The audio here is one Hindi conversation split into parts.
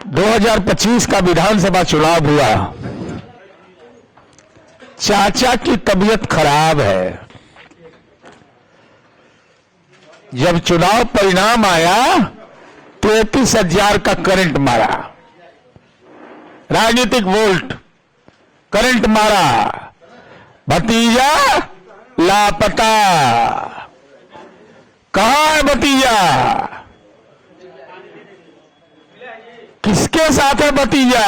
2025 का विधानसभा चुनाव हुआ। चाचा की तबीयत खराब है। जब चुनाव परिणाम आया 33,000 का करंट मारा, राजनीतिक वोल्ट करंट मारा, भतीजा लापता। कहां है भतीजा? किसके साथ है भतीजा?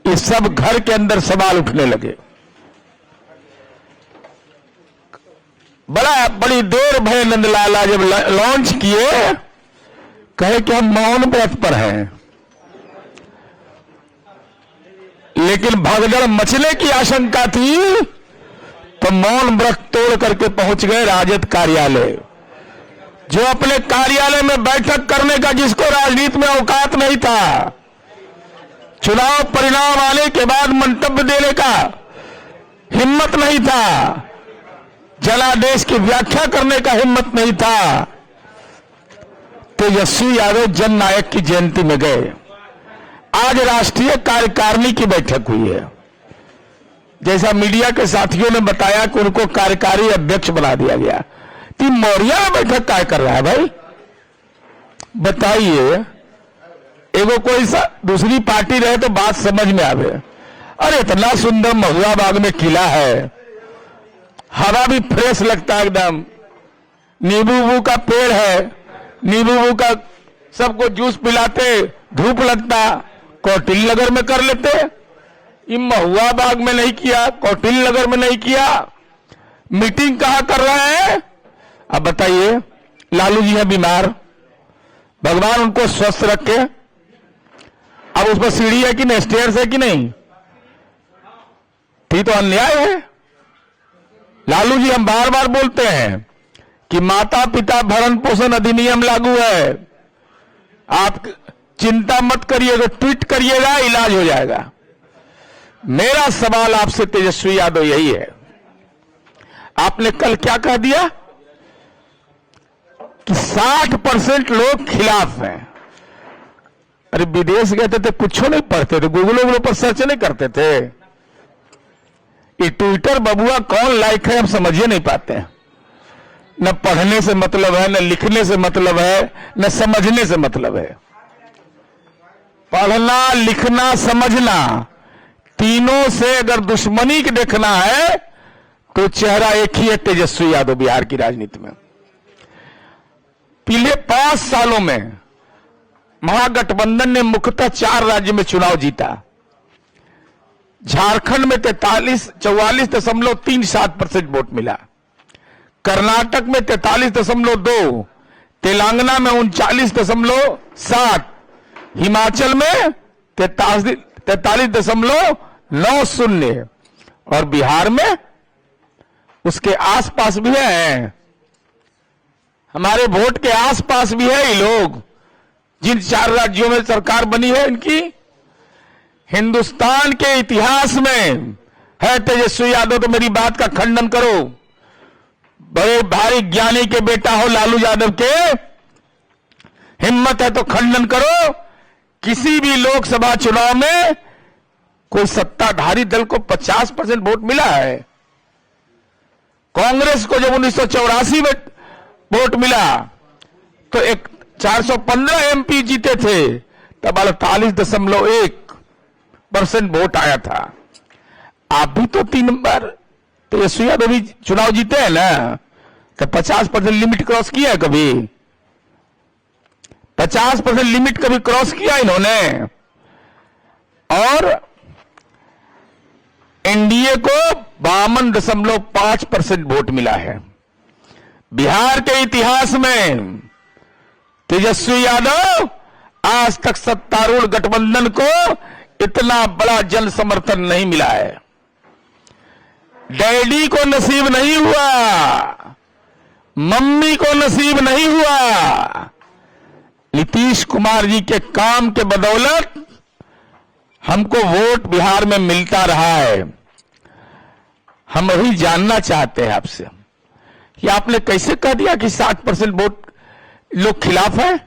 इस सब घर के अंदर सवाल उठने लगे। बड़ी देर भय नंदलाला जब लॉन्च किए, कहे कि हम मौन व्रत पर हैं, लेकिन भगदड़ मचने की आशंका थी तो मौन व्रत तोड़ करके पहुंच गए राजद कार्यालय। जो अपने कार्यालय में बैठक करने का जिसको राजनीति में औकात नहीं था, चुनाव परिणाम आने के बाद मंतव्य देने का हिम्मत नहीं था, जनादेश की व्याख्या करने का हिम्मत नहीं था, तेजस्वी यादव जननायक की जयंती में गए। आज राष्ट्रीय कार्यकारिणी की बैठक हुई है। जैसा मीडिया के साथियों ने बताया कि उनको कार्यकारी अध्यक्ष बना दिया गया। तो मौर्या बैठक क्या कर रहा है भाई? बताइए, एगो कोई दूसरी पार्टी रहे तो बात समझ में आवे। अरे इतना सुंदर महुआ बाग में किला है, हवा भी फ्रेश लगता है एकदम, नींबू का पेड़ है, नींबू का सबको जूस पिलाते, धूप लगता, कौटिल्य नगर में कर लेते। ये महुआ बाग में नहीं किया, कौटिल्य नगर में नहीं किया, मीटिंग कहां कर रहे हैं? अब बताइए, लालू जी है बीमार, भगवान उनको स्वस्थ रखे। अब उस पर सीढ़ी है कि नहीं, स्टेयर्स है कि नहीं? ठीक तो अन्याय है। लालू जी, हम बार बार बोलते हैं कि माता पिता भरण पोषण अधिनियम लागू है, आप चिंता मत करिएगा, ट्वीट करिएगा, इलाज हो जाएगा। मेरा सवाल आपसे तेजस्वी यादव यही है, आपने कल क्या कह दिया कि 60% लोग खिलाफ हैं। अरे विदेश गए थे कुछ नहीं पढ़ते थे, गूगल पर सर्च नहीं करते थे। ये ट्विटर बबुआ कौन लाइक है हम समझिए नहीं पाते हैं। न पढ़ने से मतलब है, न लिखने से मतलब है, न समझने से मतलब है। पढ़ना, लिखना, समझना, तीनों से अगर दुश्मनी के देखना है तो चेहरा एक ही है, तेजस्वी यादव बिहार की राजनीति में। पिछले 5 सालों में महागठबंधन ने मुख्यतः 4 राज्य में चुनाव जीता। झारखंड में 44.37% वोट मिला, कर्नाटक में 43.2, तेलंगाना में 39.7, हिमाचल में 43.90 और बिहार में उसके आसपास भी है, हमारे वोट के आसपास भी है। ये लोग जिन 4 राज्यों में सरकार बनी है, इनकी हिंदुस्तान के इतिहास में है। तेजस्वी यादव तो मेरी बात का खंडन करो, बड़े भारी ज्ञानी के बेटा हो लालू यादव के, हिम्मत है तो खंडन करो। किसी भी लोकसभा चुनाव में कोई सत्ताधारी दल को 50% वोट मिला है? कांग्रेस को जब 1984 में वोट मिला तो 415 एमपी जीते थे, तब 48.1% वोट आया था। आप भी तो 3 बार तेजस्वी यादव भी चुनाव जीते हैं ना, तो 50% लिमिट क्रॉस किया है कभी? 50% लिमिट कभी क्रॉस किया इन्होंने? और एनडीए को 52.5% वोट मिला है। बिहार के इतिहास में तेजस्वी यादव आज तक सत्तारूढ़ गठबंधन को इतना बड़ा जन समर्थन नहीं मिला है। डैडी को नसीब नहीं हुआ, मम्मी को नसीब नहीं हुआ, नीतीश कुमार जी के काम के बदौलत हमको वोट बिहार में मिलता रहा है। हम वही जानना चाहते हैं आपसे कि आपने कैसे कह दिया कि 60% वोट लोग खिलाफ है?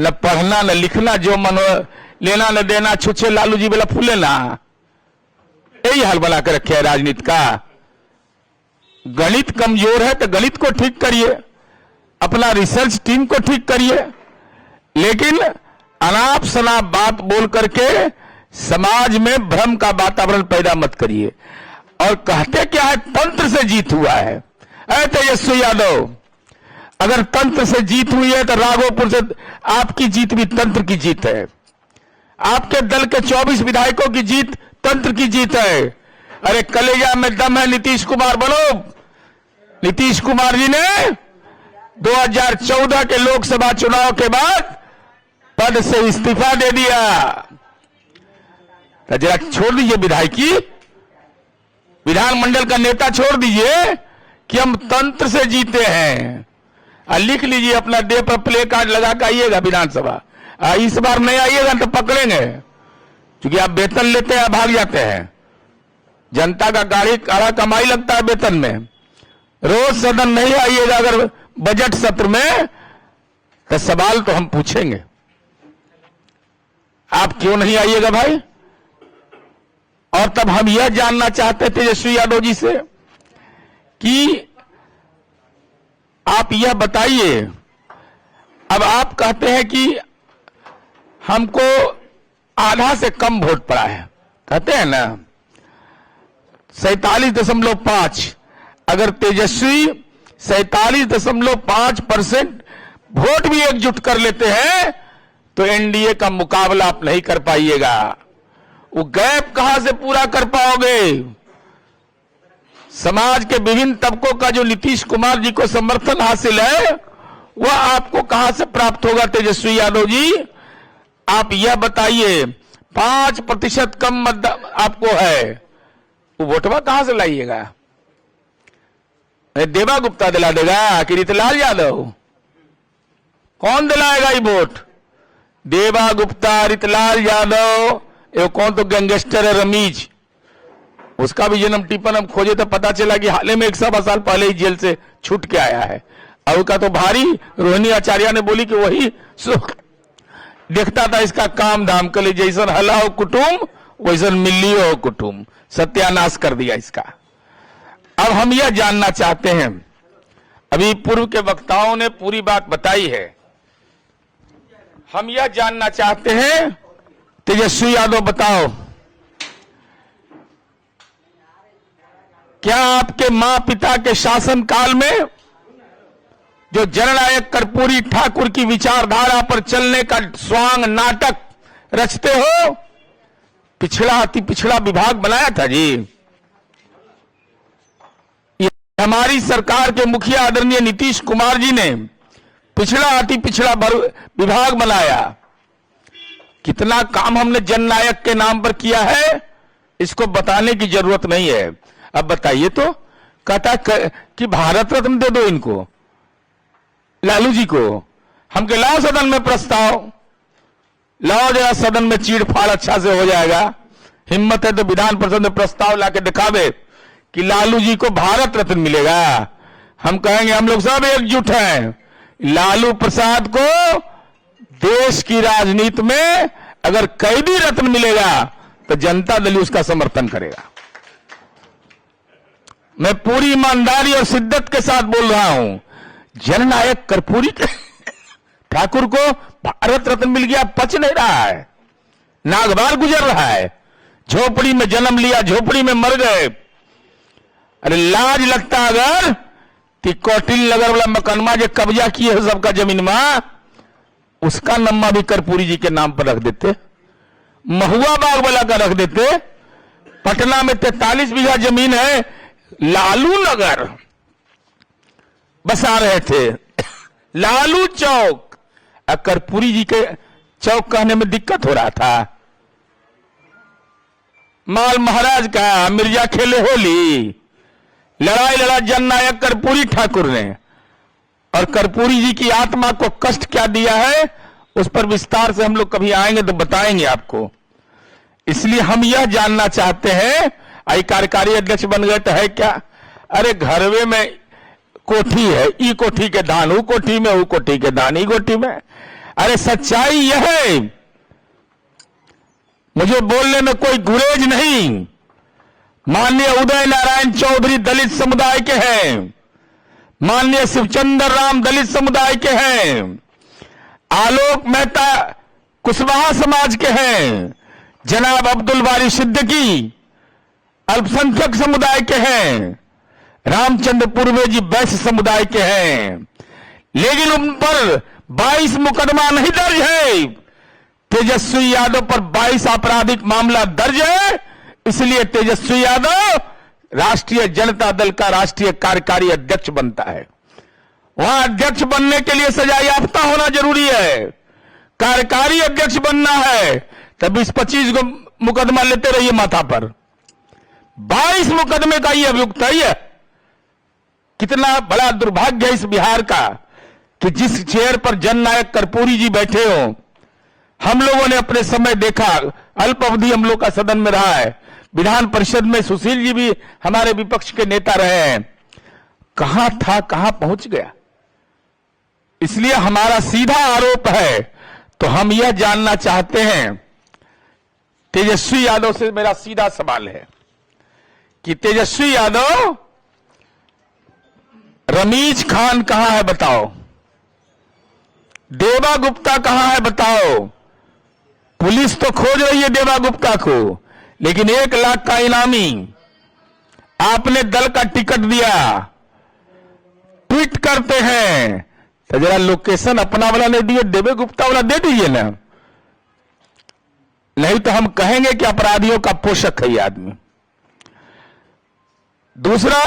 न पढ़ना न लिखना, जो मन हो लेना न देना, छुच्छे लालू जी बोला फूले ना। यही हाल बना कर रखे है राजनीति का। गणित कमजोर है तो गणित को ठीक करिए, अपना रिसर्च टीम को ठीक करिए, लेकिन अनाप शनाप बात बोल करके समाज में भ्रम का वातावरण पैदा मत करिए। और कहते क्या है, तंत्र से जीत हुआ है। ऐ तेजस्वी यादव, अगर तंत्र से जीत हुई है तो राघोपुर से आपकी जीत भी तंत्र की जीत है। आपके दल के 24 विधायकों की जीत तंत्र की जीत है। अरे कलेजा में दम है, नीतीश कुमार बनो। नीतीश कुमार जी ने 2014 के लोकसभा चुनाव के बाद पद से इस्तीफा दे दिया। तो जरा छोड़ दीजिए विधायकी, विधानमंडल का नेता छोड़ दीजिए कि हम तंत्र से जीते हैं। लिख लीजिए अपना डे पर प्ले कार्ड लगा के आइएगा विधानसभा। इस बार नहीं आइएगा तो पकड़ेंगे, क्योंकि आप वेतन लेते हैं, भाग जाते हैं। जनता का गाड़ी काला कमाई लगता है वेतन में। रोज सदन नहीं आइएगा अगर बजट सत्र में, तो सवाल तो हम पूछेंगे। आप क्यों नहीं आइएगा भाई? और तब हम यह जानना चाहते थे तेजस्वी यादव जी से कि आप यह बताइए, अब आप कहते हैं कि हमको आधा से कम वोट पड़ा है, कहते हैं ना 47.5। अगर तेजस्वी 47.5% वोट भी एकजुट कर लेते हैं तो एनडीए का मुकाबला आप नहीं कर पाइएगा। वो गैप कहां से पूरा कर पाओगे? समाज के विभिन्न तबकों का जो नीतीश कुमार जी को समर्थन हासिल है, वह आपको कहां से प्राप्त होगा? तेजस्वी यादव जी, आप यह बताइए, 5% कम मतदान आपको है, वो वोटवा कहां से लाइएगा? देवा गुप्ता दिला देगा कि रितलाल यादव? कौन दिलाएगा ये वोट? देवा गुप्ता, रितलाल यादव, ये कौन तो गैंगस्टर है रमीज, उसका भी जन्म टिप्पण हम खोजे तो पता चला कि हाल में 1 साल पहले ही जेल से छूट के आया है। और का तो भारी रोहिणी आचार्य ने बोली कि वही देखता था इसका काम धाम, कले जैसन हला हो कुटुम वैसन मिली हो कुटुम, सत्यानाश कर दिया इसका। अब हम यह जानना चाहते हैं, अभी पूर्व के वक्ताओं ने पूरी बात बताई है, हम यह जानना चाहते हैं, तेजस्वी यादव बताओ, क्या आपके मां पिता के शासनकाल में जो जननायक कर्पूरी ठाकुर की विचारधारा पर चलने का स्वांग नाटक रचते हो, पिछड़ा अति पिछड़ा विभाग बनाया था जी? ये हमारी सरकार के मुखिया आदरणीय नीतीश कुमार जी ने पिछड़ा अति पिछड़ा विभाग बनाया। कितना काम हमने जननायक के नाम पर किया है, इसको बताने की जरूरत नहीं है। अब बताइए तो, कहता कि भारत रत्न दे दो इनको, लालू जी को। हम के लाओ सदन में प्रस्ताव, लाओ जरा सदन में चीड़ फाड़ अच्छा से हो जाएगा। हिम्मत है तो विधान परिषद में प्रस्ताव लाके दिखावे कि लालू जी को भारत रत्न मिलेगा। हम कहेंगे हम लोग सब एकजुट हैं। लालू प्रसाद को देश की राजनीति में अगर कैदी रत्न मिलेगा तो जनता दल उसका समर्थन करेगा। मैं पूरी ईमानदारी और शिद्दत के साथ बोल रहा हूं, जननायक कर्पूरी ठाकुर को भारत रत्न मिल गया, पच नहीं रहा है, नागवार गुजर रहा है, झोपड़ी में जन्म लिया, झोपड़ी में मर गए। अरे लाज लगता अगर कि कौटिल्य नगर वाला मकनमा जो कब्जा किए है सबका जमीन में, उसका नम्मा भी कर्पूरी जी के नाम पर रख देते, महुआ बाग वाला का रख देते। पटना में 43 बीघा जमीन है, लालू नगर बसा रहे थे, लालू चौक। कर्पूरी जी के चौक कहने में दिक्कत हो रहा था। माल महाराज का मिर्जा खेले होली, लड़ाई लड़ा जननायक कर्पूरी ठाकुर ने, और कर्पूरी जी की आत्मा को कष्ट क्या दिया है उस पर विस्तार से हम लोग कभी आएंगे तो बताएंगे आपको। इसलिए हम यह जानना चाहते हैं, आई कार्यकारी अध्यक्ष बन गए तो है क्या? अरे घरवे में कोठी है, ई कोठी के दान ऊ कोठी में, ऊ कोठी के दान ई कोठी में। अरे सच्चाई यह है, मुझे बोलने में कोई गुरेज नहीं। माननीय उदय नारायण चौधरी दलित समुदाय के हैं, माननीय शिवचंद्र राम दलित समुदाय के हैं, आलोक मेहता कुशवाहा समाज के हैं, जनाब अब्दुल बारी सिद्दीकी अल्पसंख्यक समुदाय के हैं, रामचंद्र पूर्वे जी वैश्य समुदाय के हैं, लेकिन उन पर 22 मुकदमा नहीं दर्ज है। तेजस्वी यादव पर 22 आपराधिक मामला दर्ज है, इसलिए तेजस्वी यादव राष्ट्रीय जनता दल का राष्ट्रीय कार्यकारी अध्यक्ष बनता है। वहां अध्यक्ष बनने के लिए सजा याफ्ता होना जरूरी है, कार्यकारी अध्यक्ष बनना है, तब 20-25 को मुकदमा लेते रहिए माथा पर। 22 मुकदमे का ये अभियुक्त है। कितना बड़ा दुर्भाग्य है इस बिहार का कि जिस चेयर पर जननायक कर्पूरी जी बैठे हो, हम लोगों ने अपने समय देखा, अल्प अवधि हम लोग का सदन में रहा है, विधान परिषद में सुशील जी भी हमारे विपक्ष के नेता रहे हैं, कहां था कहां पहुंच गया। इसलिए हमारा सीधा आरोप है, तो हम यह जानना चाहते हैं, तेजस्वी यादव से मेरा सीधा सवाल है कि तेजस्वी यादव, रमीज खान कहां है बताओ, देवा गुप्ता कहां है बताओ। पुलिस तो खोज रही है देवा गुप्ता को, लेकिन 1 लाख का इनामी आपने दल का टिकट दिया, ट्वीट करते हैं, तो जरा लोकेशन अपना वाला नहीं दिए, देवा गुप्ता वाला दे दीजिए ना, नहीं तो हम कहेंगे कि अपराधियों का पोषक है ये आदमी। दूसरा,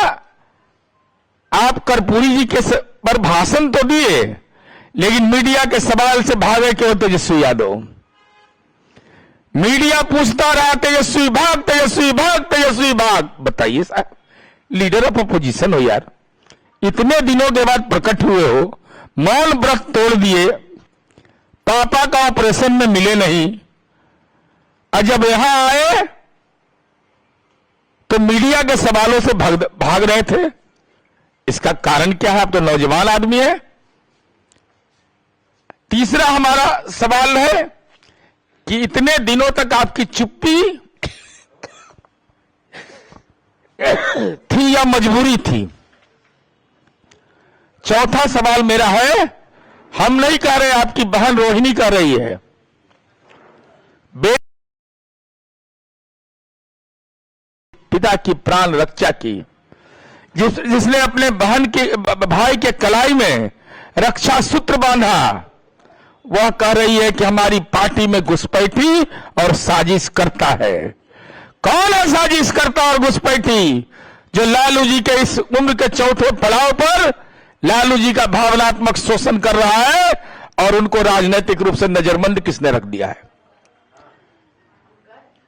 आप कर्पूरी जी के पर भाषण तो दिए, लेकिन मीडिया के सवाल से भागे क्यों तेजस्वी यादव? मीडिया पूछता रहा तेजस्वी भाग, तेजस्वी भाग, तेजस्वी भाग। बताइए साहब, लीडर ऑफ अपोजिशन हो यार, इतने दिनों के बाद प्रकट हुए हो, मौन व्रत तोड़ दिए, पापा का ऑपरेशन में मिले नहीं, और जब यहां आए तो मीडिया के सवालों से भाग रहे थे। इसका कारण क्या है? आप तो नौजवान आदमी है। तीसरा हमारा सवाल है कि इतने दिनों तक आपकी चुप्पी थी या मजबूरी थी? चौथा सवाल मेरा है, हम नहीं कह रहे, आपकी बहन रोहिणी कह रही है, पिता की प्राण रक्षा की, जिसने अपने बहन के भाई के कलाई में रक्षा सूत्र बांधा, वह कह रही है कि हमारी पार्टी में घुसपैठी और साजिश करता है। कौन है साजिश करता और घुसपैठी? जो लालू जी के इस उम्र के चौथे पड़ाव पर लालू जी का भावनात्मक शोषण कर रहा है, और उनको राजनीतिक रूप से नजरबंद किसने रख दिया है?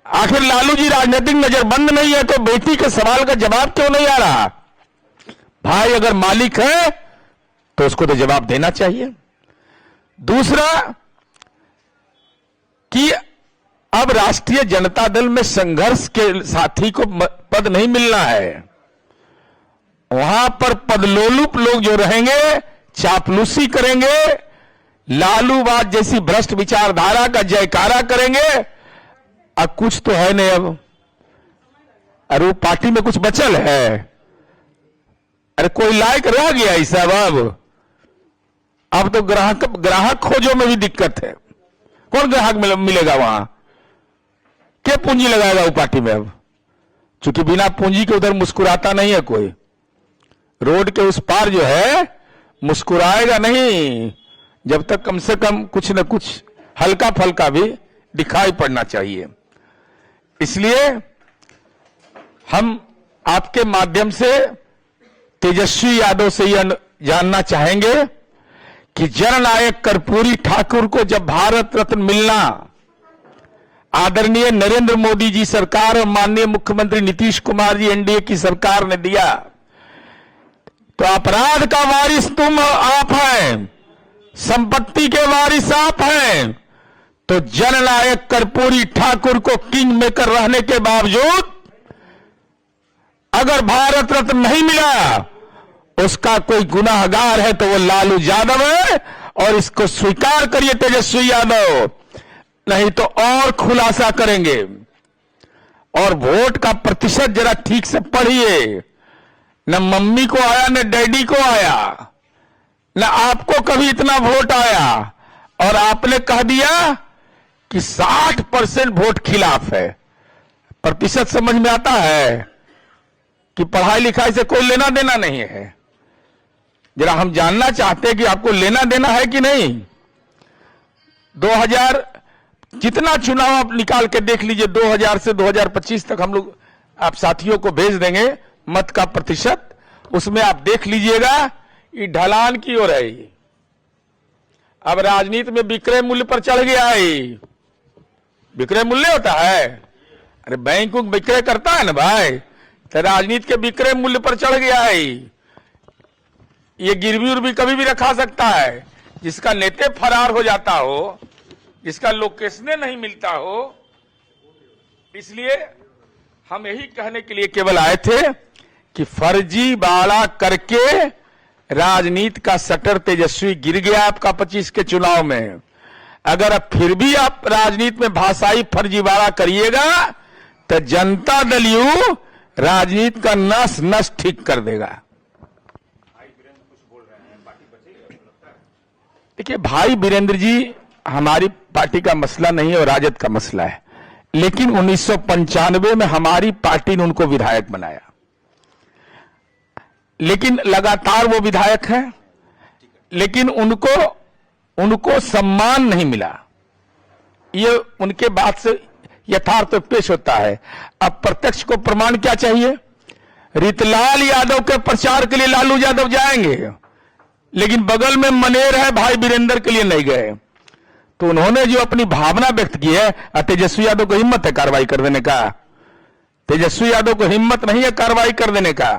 आखिर लालू जी राजनीतिक नजरबंद नहीं है तो बेटी के सवाल का जवाब क्यों नहीं आ रहा? भाई अगर मालिक है तो उसको तो जवाब देना चाहिए। दूसरा कि अब राष्ट्रीय जनता दल में संघर्ष के साथी को पद नहीं मिलना है, वहां पर पदलोलुप लोग जो रहेंगे चापलूसी करेंगे, लालूवाद जैसी भ्रष्ट विचारधारा का जयकारा करेंगे। अब कुछ तो है नहीं, अब अरे वो पार्टी में कुछ बचल है? अरे कोई लायक रह गया ही साहब? अब तो ग्राहक खोजो में भी दिक्कत है। कौन ग्राहक मिलेगा वहां? क्या पूंजी लगाएगा वो पार्टी में? अब चूंकि बिना पूंजी के उधर मुस्कुराता नहीं है कोई। रोड के उस पार जो है मुस्कुराएगा नहीं, जब तक कम से कम कुछ न कुछ हल्का फल्का भी दिखाई पड़ना चाहिए। इसलिए हम आपके माध्यम से तेजस्वी यादव से यह जानना चाहेंगे कि जननायक कर्पूरी ठाकुर को जब भारत रत्न मिलना आदरणीय नरेंद्र मोदी जी सरकार और माननीय मुख्यमंत्री नीतीश कुमार जी एनडीए की सरकार ने दिया, तो अपराध का वारिस आप हैं, संपत्ति के वारिस आप हैं, तो जननायक कर्पूरी ठाकुर को किंग मेकर रहने के बावजूद अगर भारत रत्न नहीं मिला, उसका कोई गुनाहगार है तो वो लालू यादव है, और इसको स्वीकार करिए तेजस्वी यादव, नहीं तो और खुलासा करेंगे। और वोट का प्रतिशत जरा ठीक से पढ़िए, न मम्मी को आया न डैडी को आया, न आपको कभी इतना वोट आया, और आपने कह दिया कि 60% वोट खिलाफ है। प्रतिशत समझ में आता है कि पढ़ाई लिखाई से कोई लेना देना नहीं है। जरा हम जानना चाहते हैं कि आपको लेना देना है कि नहीं। 2000 जितना चुनाव आप निकाल के देख लीजिए, 2000 से 2025 तक हम लोग आप साथियों को भेज देंगे मत का प्रतिशत, उसमें आप देख लीजिएगा ये ढलान की ओर है। अब राजनीति में विक्रय मूल्य पर चढ़ गया है। विक्रय मूल्य होता है, अरे बैंक विक्रय करता है ना भाई, तो राजनीति के विक्रय मूल्य पर चढ़ गया है। ये गिरवी उर्वी कभी भी रखा सकता है। जिसका नेते फरार हो जाता हो, जिसका लोकेशन नहीं मिलता हो, इसलिए हम यही कहने के लिए केवल आए थे कि फर्जीवाड़ा करके राजनीति का शटर तेजस्वी गिर गया आपका 25 के चुनाव में। अगर अब फिर भी आप राजनीति में भाषाई फर्जीवाड़ा करिएगा तो जनता दल यू राजनीति का नस नस ठीक कर देगा। देखिए भाई वीरेंद्र जी, हमारी पार्टी का मसला नहीं है और राजद का मसला है, लेकिन 1995 में हमारी पार्टी ने उनको विधायक बनाया, लेकिन लगातार वो विधायक हैं, लेकिन उनको सम्मान नहीं मिला। ये उनके बात से यथार्थ पेश होता है। अब प्रत्यक्ष को प्रमाण क्या चाहिए? रितलाल यादव के प्रचार के लिए लालू यादव जाएंगे, लेकिन बगल में मनेर है भाई वीरेंद्र के लिए नहीं गए। तो उन्होंने जो अपनी भावना व्यक्त की है, तेजस्वी यादव को हिम्मत है कार्रवाई कर देने का? तेजस्वी यादव को हिम्मत नहीं है कार्रवाई कर देने का?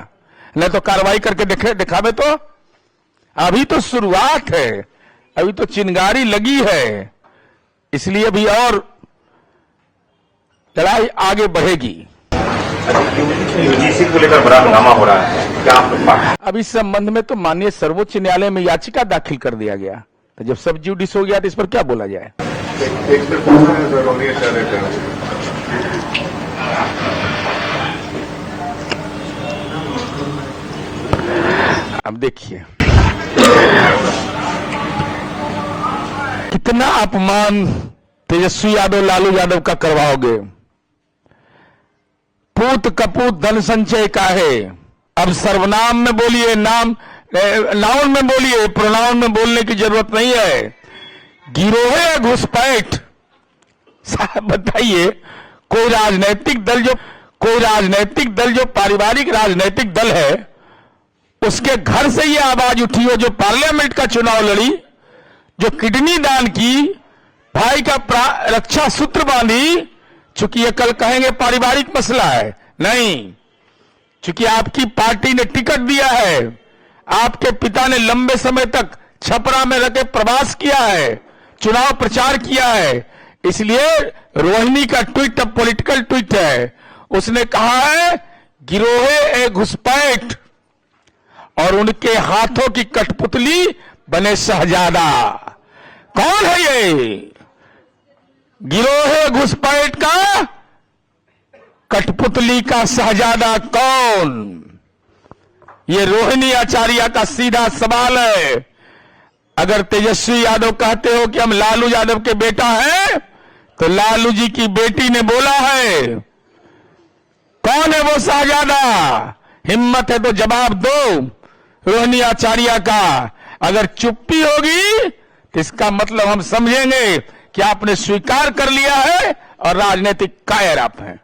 नहीं तो कार्रवाई करके दिखावे। तो अभी तो शुरुआत है, अभी तो चिंगारी लगी है, इसलिए अभी और लड़ाई आगे बढ़ेगी। यूजीसी को लेकर बड़ा हंगामा हो रहा है, क्या आप? अब इस संबंध में तो माननीय सर्वोच्च न्यायालय में याचिका दाखिल कर दिया गया, तो जब सब जुडिस हो गया तो इस पर क्या बोला जाए? अब देखिए कितना अपमान तेजस्वी यादव लालू यादव का करवाओगे। पूत कपूत धन संचय का है। अब सर्वनाम में बोलिए, नाउन में बोलिए, प्रोनाउन में बोलने की जरूरत नहीं है। गिरोहे घुसपैठ। साहब बताइए, कोई राजनीतिक दल जो पारिवारिक राजनीतिक दल है, उसके घर से ये आवाज उठी हो, जो पार्लियामेंट का चुनाव लड़ी, जो किडनी दान की, भाई का रक्षा सूत्र बांधी। चूंकि ये कल कहेंगे पारिवारिक मसला है, नहीं, चूंकि आपकी पार्टी ने टिकट दिया है, आपके पिता ने लंबे समय तक छपरा में रह के प्रवास किया है, चुनाव प्रचार किया है, इसलिए रोहिणी का ट्वीट अब पॉलिटिकल ट्वीट है। उसने कहा है गिरोहे ए घुसपैठ और उनके हाथों की कठपुतली बने शहजादा। कौन है ये गिरोहे घुसपैठ का कठपुतली का शहजादा? कौन? ये रोहिणी आचार्य का सीधा सवाल है। अगर तेजस्वी यादव कहते हो कि हम लालू यादव के बेटा हैं, तो लालू जी की बेटी ने बोला है। कौन है वो शहजादा? हिम्मत है तो जवाब दो रोहिणी आचार्य का। अगर चुप्पी होगी तो इसका मतलब हम समझेंगे कि आपने स्वीकार कर लिया है और राजनीतिक कायर आप हैं।